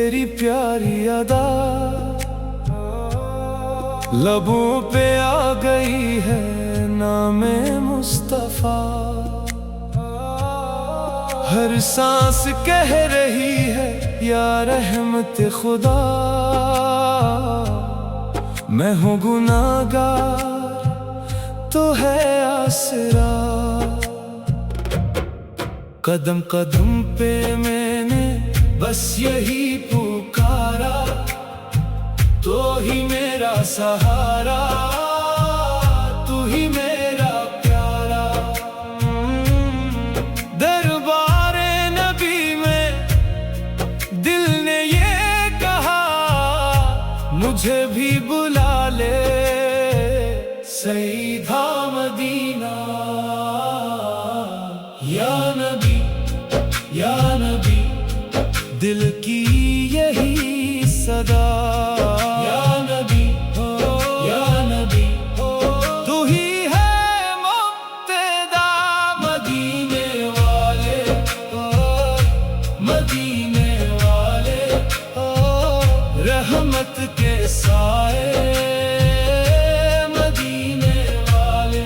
तेरी प्यारी अदा लबों पे आ गई है, नामे मुस्तफा। हर सांस कह रही है या रहमत खुदा। मैं हूँ गुनाहगार तो है आसरा। कदम कदम पे मैंने बस यही पुकारा, तो ही मेरा सहारा, तू ही मेरा प्यारा। दरबारे नबी में दिल ने ये कहा, मुझे भी बुला ले सईदा मदीना। या नबी या नबी, दिल की यही सदा। या नबी या नबी, तू ही है मुक्तदा। मदीने वाले मदीने वाले, रहमत के साए। मदीने वाले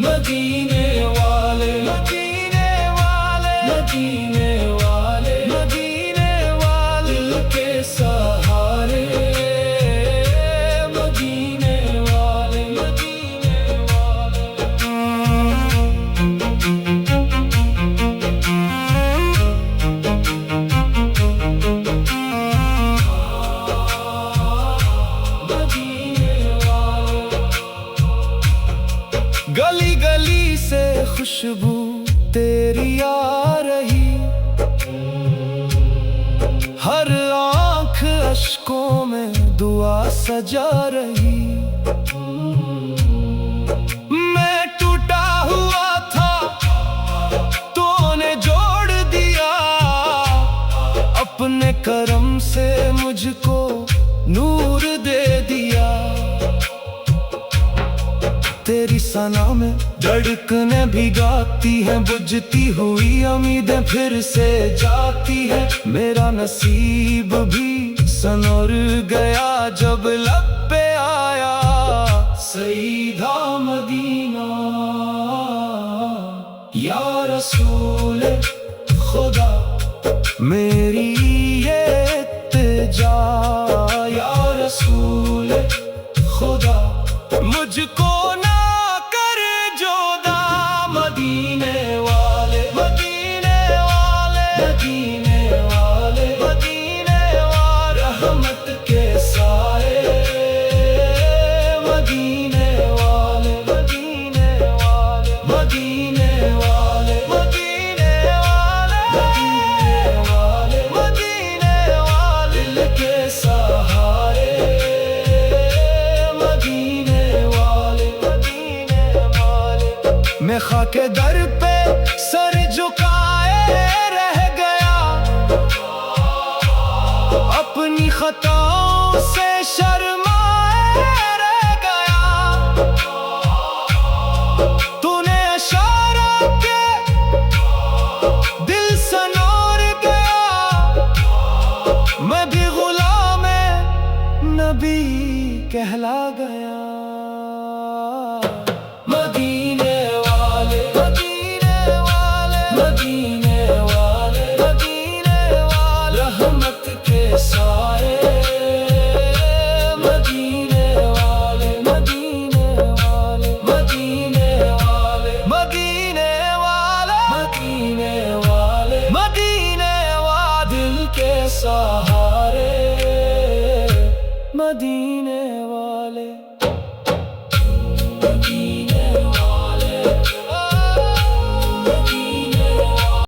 मदीने वाले मदीने वाले मदीने वाले मदीने वाले, दिल के सहारे। मदीने वाले मदीने वाले। गली गली से खुशबू तेरी आ रही, हर आंख अश्कों में दुआ सजा रही। मैं टूटा हुआ था, तूने जोड़ दिया। अपने करम से मुझको नूर दे दिया। तेरी सना में धड़कनें भी गाती हैं, बुझती हुई उम्मीदें फिर से जाती है। मेरा नसीब भी सनोर गया जब लब पे आया सईदा मदीना। या रसूल खुदा मेरी ये इल्तिजा। या रसूल खुदा मुझको ना कर जोदा। मदीने वाले मदीने वाले मदीने वाले मदीने वाले, रहमत के साए। मदीने वाले मदीने वाले मदीने वाले मदीने वाले मदीने वाले मदीने वाले, दिल के सहारे। मैं खाके दर पे सर झुकाए रह गया, अपनी खताओं से शर्माए रह गया। तूने इशारा के दिल सनोर गया। मैं भी गुलाम नबी कहला गया। मदीने वाले मदीने वाले मदीने वाले मदीने वाले, रहमत के साए। मदीने वाले मदीने वाले मदीने वाले मदीने वाले मदीने वाले मदीने वाले, दिल के सहारे।